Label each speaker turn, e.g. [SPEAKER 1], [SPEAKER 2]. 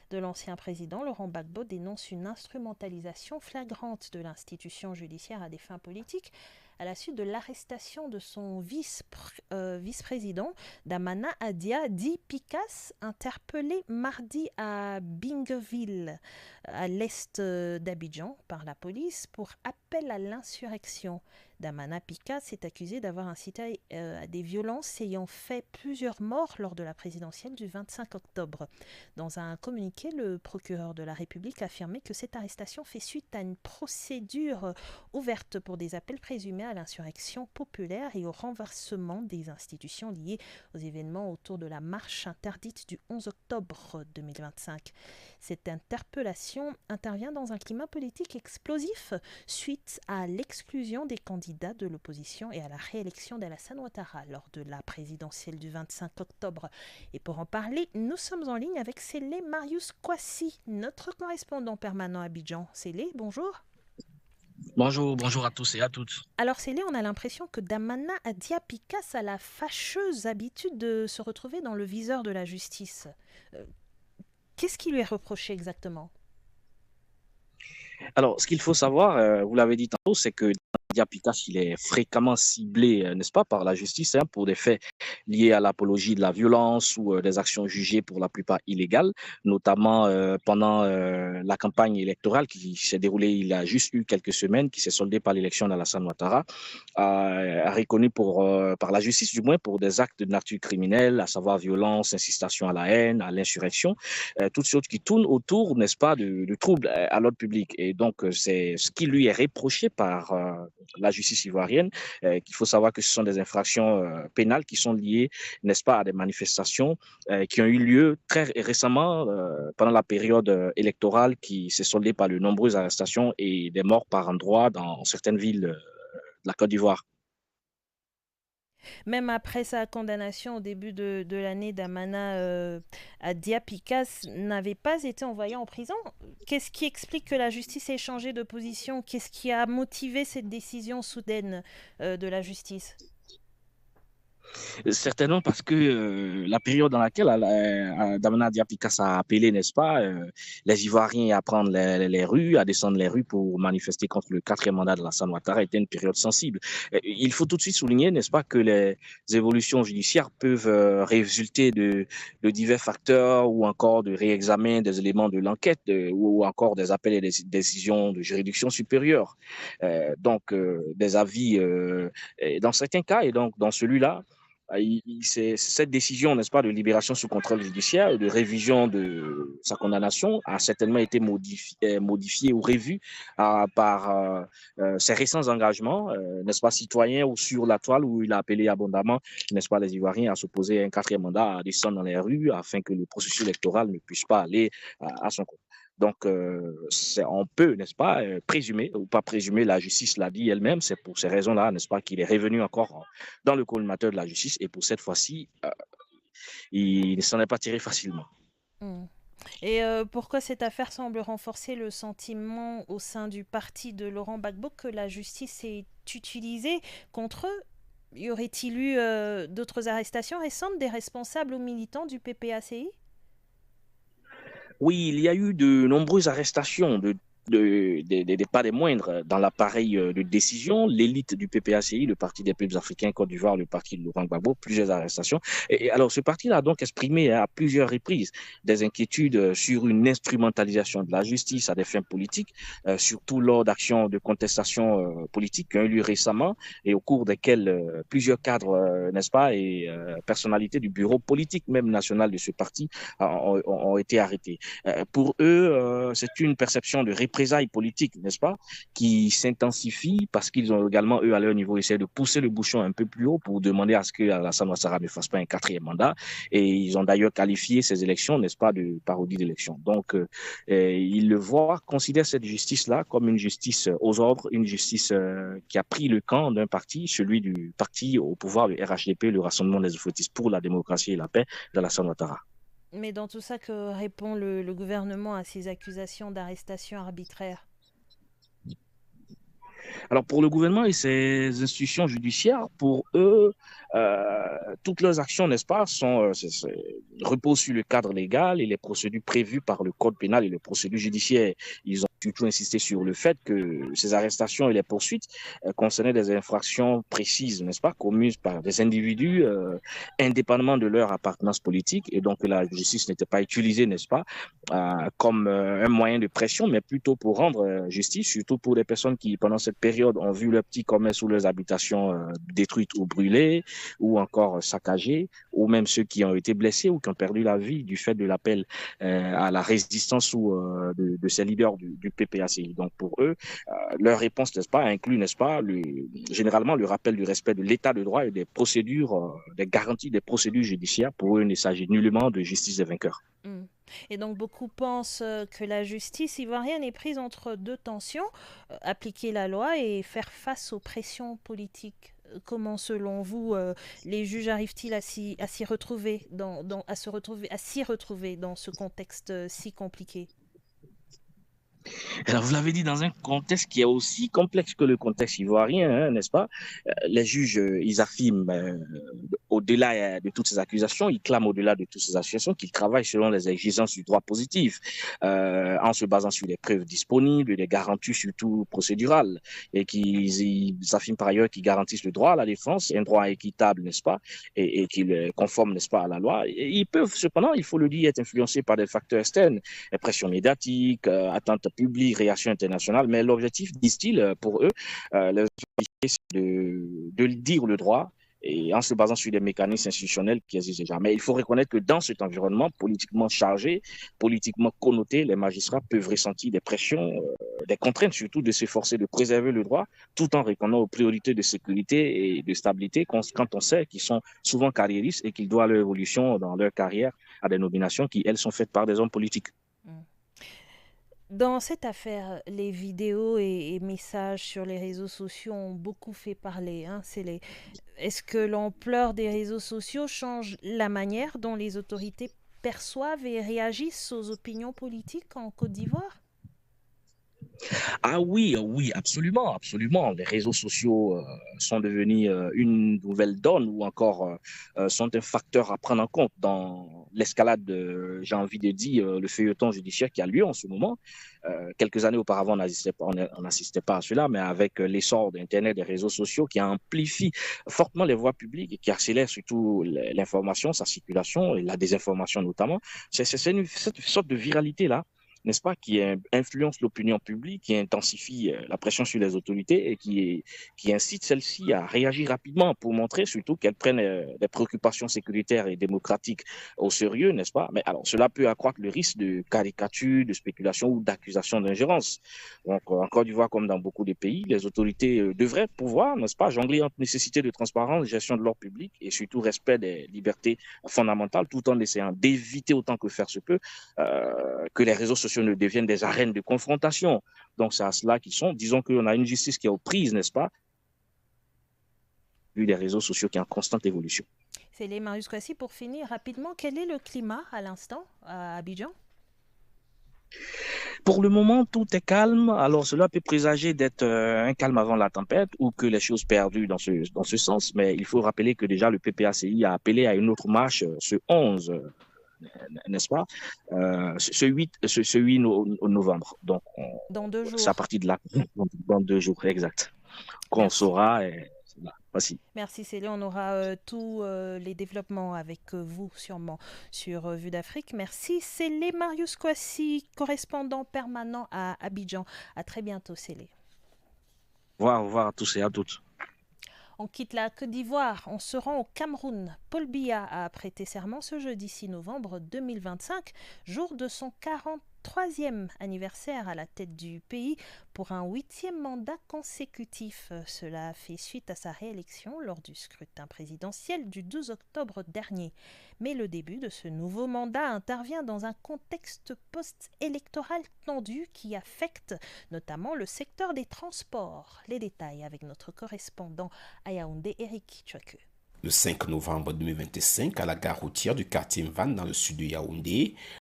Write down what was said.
[SPEAKER 1] de l'ancien président Laurent Gbagbo dénonce une instrumentalisation flagrante de l'institution judiciaire à des fins politiques à la suite de l'arrestation de son vice-président Damana Adia dit Picas, interpellé mardi à Bingueville, à l'est d'Abidjan, par la police pour appel à l'insurrection. Damana Picas est accusé d'avoir incité à des violences ayant fait plusieurs morts lors de la présidentielle du 25 octobre. Dans un communiqué, le procureur de la République a affirmé que cette arrestation fait suite à une procédure ouverte pour des appels présumés à l'insurrection populaire et au renversement des institutions liées aux événements autour de la marche interdite du 11 octobre 2025. Cette interpellation intervient dans un climat politique explosif suite à l'exclusion des candidats de l'opposition et à la réélection d'Alassane Ouattara lors de la présidentielle du 25 octobre. Et pour en parler, nous sommes en ligne avec Célé Marius Kouassi, notre correspondant permanent à Abidjan. Célé, bonjour.
[SPEAKER 2] Bonjour à tous et à toutes.
[SPEAKER 1] Alors Célé, on a l'impression que Damana Adia Picas a la fâcheuse habitude de se retrouver dans le viseur de la justice. Euh, Qu'est-ce qui lui est reproché exactement?
[SPEAKER 2] Alors, ce qu'il faut savoir, vous l'avez dit tantôt, c'est que Diapitas, il est fréquemment ciblé, n'est-ce pas, par la justice pour des faits liés à l'apologie de la violence ou des actions jugées pour la plupart illégales, notamment pendant la campagne électorale qui s'est déroulée il y a juste eu quelques semaines, qui s'est soldée par l'élection d'Alassane Ouattara, reconnu par la justice, du moins, pour des actes de nature criminelle, à savoir violence, incitation à la haine, à l'insurrection, toutes choses qui tournent autour, n'est-ce pas, de troubles à l'ordre public. Et donc, c'est ce qui lui est reproché par la justice ivoirienne, qu'il faut savoir que ce sont des infractions pénales qui sont liées, n'est-ce pas, à des manifestations qui ont eu lieu très récemment pendant la période électorale qui s'est soldée par de nombreuses arrestations et des morts par endroits dans certaines villes de la Côte d'Ivoire.
[SPEAKER 1] Même après sa condamnation au début de l'année, Damana Adia Picas n'avait pas été envoyé en prison. Qu'est-ce qui explique que la justice ait changé de position? Qu'est-ce qui a motivé cette décision soudaine de la justice?
[SPEAKER 2] Certainement parce que la période dans laquelle Damana Diapika s'est appelé, n'est-ce pas, les Ivoiriens à prendre les rues, à descendre les rues pour manifester contre le quatrième mandat de Alassane Ouattara était une période sensible. Il faut tout de suite souligner, n'est-ce pas, que les évolutions judiciaires peuvent résulter de divers facteurs ou encore de réexamen des éléments de l'enquête ou encore des appels et des décisions de juridiction supérieure. Des avis dans certains cas et donc dans celui-là, c'est cette décision, n'est-ce pas, de libération sous contrôle judiciaire et de révision de sa condamnation a certainement été modifiée ou revue par ses récents engagements, n'est-ce pas, citoyens ou sur la toile où il a appelé abondamment, n'est-ce pas, les Ivoiriens à s'opposer à un quatrième mandat, à descendre dans les rues afin que le processus électoral ne puisse pas aller à son compte. Donc, on peut, n'est-ce pas, présumer, ou pas présumer, la justice l'a dit elle-même, c'est pour ces raisons-là, n'est-ce pas, qu'il est revenu encore dans le collimateur de la justice et pour cette fois-ci, il ne s'en est pas tiré facilement.
[SPEAKER 1] Hmm. Et pourquoi cette affaire semble renforcer le sentiment au sein du parti de Laurent Gbagbo que la justice est utilisée contre eux? Y aurait-il eu d'autres arrestations récentes des responsables ou militants du PPACI?
[SPEAKER 2] Oui, il y a eu de nombreuses arrestations pas des moindres dans l'appareil de décision, l'élite du PPACI, le Parti des peuples africains Côte d'Ivoire, le parti de Laurent Gbagbo, plusieurs arrestations. Et alors, ce parti-là a donc exprimé à plusieurs reprises des inquiétudes sur une instrumentalisation de la justice à des fins politiques, surtout lors d'actions de contestation politique qui ont eu lieu récemment et au cours desquelles plusieurs cadres, n'est-ce pas, et personnalités du bureau politique même national de ce parti ont été arrêtés. Pour eux, c'est une perception de représailles politiques, n'est-ce pas, qui s'intensifie parce qu'ils ont également, eux, à leur niveau, essayé de pousser le bouchon un peu plus haut pour demander à ce que Alassane Ouattara ne fasse pas un quatrième mandat. Et ils ont d'ailleurs qualifié ces élections, n'est-ce pas, de parodie d'élection. Donc, ils le voient, considèrent cette justice-là comme une justice aux ordres, une justice qui a pris le camp d'un parti, celui du parti au pouvoir, le RHDP, le Rassemblement des Oufouettistes pour la démocratie et la paix d'Alassane Ouattara.
[SPEAKER 1] Mais dans tout ça, que répond le gouvernement à ces accusations d'arrestation arbitraire?
[SPEAKER 2] Alors, pour le gouvernement et ses institutions judiciaires, pour eux, toutes leurs actions, n'est-ce pas, reposent sur le cadre légal et les procédures prévues par le code pénal et les procédures judiciaires. Ils ont surtout insisté sur le fait que ces arrestations et les poursuites concernaient des infractions précises, n'est-ce pas, commises par des individus indépendamment de leur appartenance politique, et donc que la justice n'était pas utilisée, n'est-ce pas, comme un moyen de pression, mais plutôt pour rendre justice, surtout pour les personnes qui, pendant cette période, ont vu leurs petits commerces sous leurs habitations détruites ou brûlées, ou encore saccagées, ou même ceux qui ont été blessés ou qui ont perdu la vie du fait de l'appel à la résistance ou de ces leaders du PPACI. Donc pour eux, leur réponse, n'est-ce pas, inclut, n'est-ce pas, généralement le rappel du respect de l'état de droit et des procédures, des garanties des procédures judiciaires. Pour eux, il ne s'agit nullement de justice des vainqueurs.
[SPEAKER 1] Mm. Et donc beaucoup pensent que la justice ivoirienne est prise entre deux tensions, appliquer la loi et faire face aux pressions politiques. Comment, selon vous, les juges arrivent-ils à s'y retrouver à s'y retrouver dans ce contexte si compliqué?
[SPEAKER 2] Alors, vous l'avez dit, dans un contexte qui est aussi complexe que le contexte ivoirien, hein, n'est-ce pas? Les juges, ils affirment, au-delà de toutes ces accusations, ils clament au-delà de toutes ces accusations qu'ils travaillent selon les exigences du droit positif, en se basant sur les preuves disponibles, des garanties surtout procédurales, et qu'ils affirment par ailleurs qu'ils garantissent le droit à la défense, un droit équitable, n'est-ce pas, et qu'ils est conforme, n'est-ce pas, à la loi. Et ils peuvent cependant, il faut le dire, être influencés par des facteurs externes, pression médiatique, attentes publiques, réaction internationale, mais l'objectif, disent-ils, pour eux, les autorités, c'est de dire le droit et en se basant sur des mécanismes institutionnels qui existent déjà. Mais il faut reconnaître que dans cet environnement politiquement chargé, politiquement connoté, les magistrats peuvent ressentir des pressions, des contraintes surtout de s'efforcer de préserver le droit, tout en répondant aux priorités de sécurité et de stabilité quand on sait qu'ils sont souvent carriéristes et qu'ils doivent leur évolution dans leur carrière à des nominations qui, elles, sont faites par des hommes politiques.
[SPEAKER 1] Mm. Dans cette affaire, les vidéos et messages sur les réseaux sociaux ont beaucoup fait parler, hein. Est-ce que l'ampleur des réseaux sociaux change la manière dont les autorités perçoivent et réagissent aux opinions politiques en Côte d'Ivoire?
[SPEAKER 2] Ah oui, oui, absolument, absolument. Les réseaux sociaux sont devenus une nouvelle donne ou encore sont un facteur à prendre en compte dans l'escalade, j'ai envie de dire, le feuilleton judiciaire qui a lieu en ce moment. Quelques années auparavant, on n'assistait pas à cela, mais avec l'essor d'Internet, des réseaux sociaux qui amplifient fortement les voix publiques et qui accélèrent surtout l'information, sa circulation et la désinformation notamment, cette sorte de viralité-là, n'est-ce pas, qui influence l'opinion publique, qui intensifie la pression sur les autorités et qui incite celles-ci à réagir rapidement pour montrer surtout qu'elles prennent les préoccupations sécuritaires et démocratiques au sérieux, n'est-ce pas? Mais alors, cela peut accroître le risque de caricature, de spéculation ou d'accusation d'ingérence. Donc, en Côte d'Ivoire, comme dans beaucoup de pays, les autorités devraient pouvoir, n'est-ce pas, jongler entre nécessité de transparence, gestion de l'ordre public et surtout respect des libertés fondamentales, tout en essayant d'éviter autant que faire se peut que les réseaux sociaux ne deviennent des arènes de confrontation. Donc, c'est à cela qu'ils sont. Disons qu'on a une justice qui est aux prises, n'est-ce pas, vu des réseaux sociaux qui sont en constante évolution.
[SPEAKER 1] C'est les Marius Kwasi. Pour finir rapidement, quel est le climat à l'instant à Abidjan?
[SPEAKER 2] Pour le moment, tout est calme. Alors, cela peut présager d'être un calme avant la tempête ou que les choses perdues dans ce sens. Mais il faut rappeler que déjà le PPACI a appelé à une autre marche ce 11 n'est-ce pas, ce 8 novembre. Donc,
[SPEAKER 1] Dans 2 jours.
[SPEAKER 2] c'est à partir de là, dans 2 jours, exact, qu'on
[SPEAKER 1] Merci.
[SPEAKER 2] saura. Et, voilà, voici.
[SPEAKER 1] Merci Célé, on aura tous les développements avec vous sûrement sur Vue d'Afrique. Merci Célé Marius Kwasi, correspondant permanent à Abidjan. À très bientôt Célé.
[SPEAKER 2] Au revoir à tous et à toutes.
[SPEAKER 1] On quitte la Côte d'Ivoire, on se rend au Cameroun. Paul Biya a prêté serment ce jeudi 6 novembre 2025, jour de son 43e anniversaire à la tête du pays pour un 8e mandat consécutif. Cela fait suite à sa réélection lors du scrutin présidentiel du 12 octobre dernier. Mais le début de ce nouveau mandat intervient dans un contexte post-électoral tendu qui affecte notamment le secteur des transports. Les détails avec notre correspondant à Yaoundé, Eric Chouaku.
[SPEAKER 3] Le 5 novembre 2025, à la gare routière du quartier Mvan dans le sud de Yaoundé,